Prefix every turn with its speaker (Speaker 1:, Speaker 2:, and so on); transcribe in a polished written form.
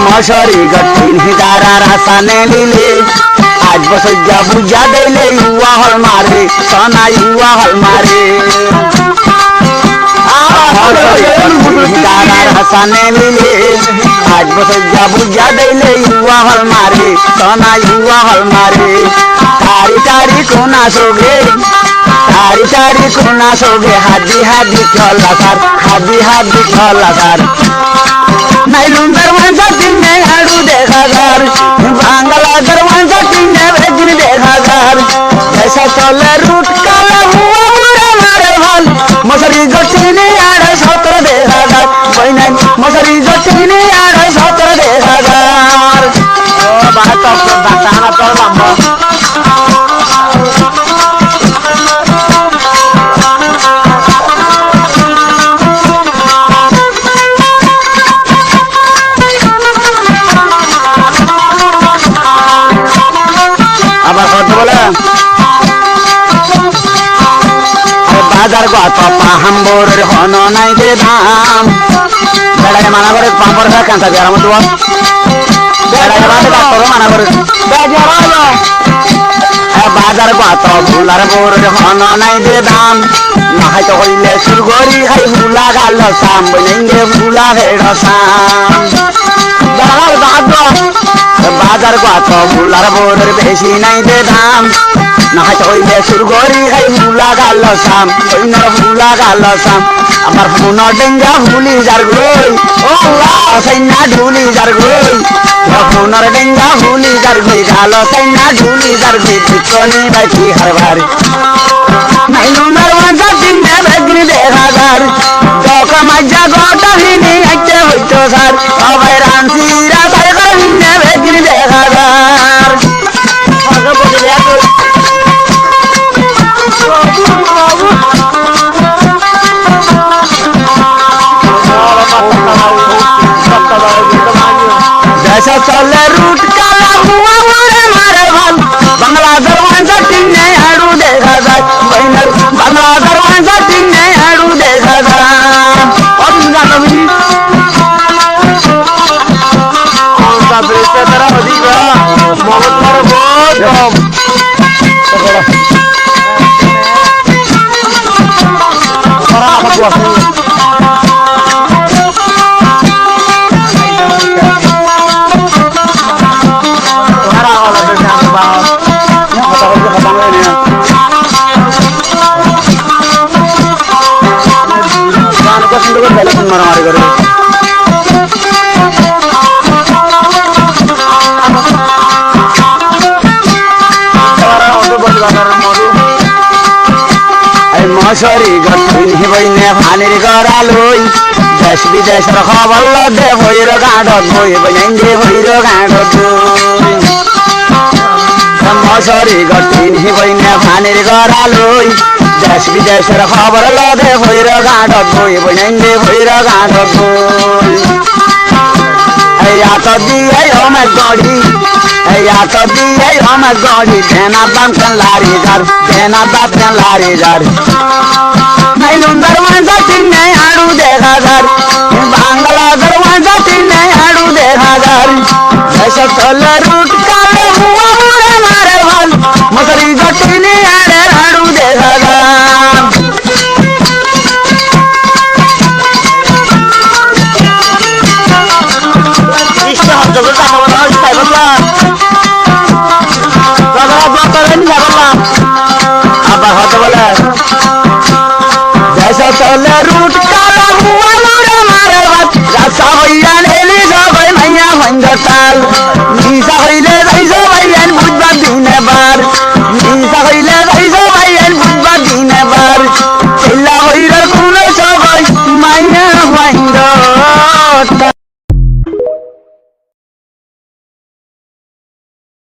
Speaker 1: মশারি গঠিন হিদারা রাসানে লিলে আজ বছর যা বুঝা দিলে ইউয়া হল মারে সোনা ইউয়া হল মারে হিদারার হাসানে লিলে আজ বছর যা বুঝা দিলে ইউয়া হল মারে সোনা ইউয়া হল মারে তারি তারি কোনা সোগে তারি তারি কোনা সোগে হাদি হাদি চলা সার হাদি হাদি চলা সার নাইলুন দরওয়াজা তিনে আড়ু দেখা যার বাংলা দরওয়াজা তিনে বেগির দেখা যার জैसा চলে রুট কালা হুয়া মুরে মারে ভাল মশারি জটিনে আড়ে সতর দেখা যার বইনাই মশারি জটিনে আড়ে সতর দেখা যার ও বাত তো বাতানা তো লম্বা বাজার গত পাহাম্বর হন নাই দে দাম বেড়ায় মানা করে পাম্পর খা কাঁচা দিয়ে আমার দোয়া বেড়ায় বাদে ডাক্তার মানা করে বাজার গত ভুলার বোর হন নাই দে দাম না হয়তো হইলে সুরগরি হাই ভুলা গাল সাম বইলে ভুলা ভেড় সাম বাজার গত ভুলার বোর বেশি নাই দে দাম না হয়তো হইলে সুরগরি হাই ভুলা গাল সাম ওইনার ভুলা গাল সাম আমার ফোন ডেঙ্গা হুলি যার গই ও সাইনা ঢুলি যার গই ফোনর ডেঙ্গা হুলি যার গই গাল সাইনা ঢুলি যার গই বিকনি বাইকি হারবার নাইলুনার ওয়াজা দিনে বেগনি দেখা যার দকা মাজা গোটা হিনি আইতে হইতো স্যার সবাই রানসিরা তাই করে হিনে বেগনি দেখা যার আগে বলি जैसा चले रूट काला हुआ मुरे मारे भाल बंगला दरवाजा टिन्ने आड़ू देखा जाए बंगला दरवाजा टिन्ने आड़ू देखा जाए और मुझा कभी कौन सा बेचते तेरा अधिक है मोहब्बत मारे बहुत कम सारा आप बुआ मारामारी करे মশারি গঠিন হিবইনে ভানির গড়ালই দেশ বিদেশের খবর লদে হইর গাঁডত বই বইনে হইর গাঁডত মশারি গঠিন হিবইনে ভানির গড়ালই দেশ বিদেশের খবর লদে হইর গাঁডত বই বইনে হইর গাঁডত বই এই আত দিয়ে আমার গড়ি এই আত দিয়ে আমার গড়ি দেনা বাম কেন লারি যার দেনা বাপ কেন লারি যার নাইলুন দরওয়াজা তিনে আড়ু দেখা যার বাংলা দরওয়াজা তিনে আড়ু দেখা যার এসব চলে রুট কালে হুয়া মুরে মারে ভাল মশারি জটিনে আড়ে আড়ু দেখা যার जैसा चले रूट काला हुआ मुरे मारे बात रासा होइया नेली सब मैया मंगताल निसा होइले जैसा भैया बुझबा दिने बा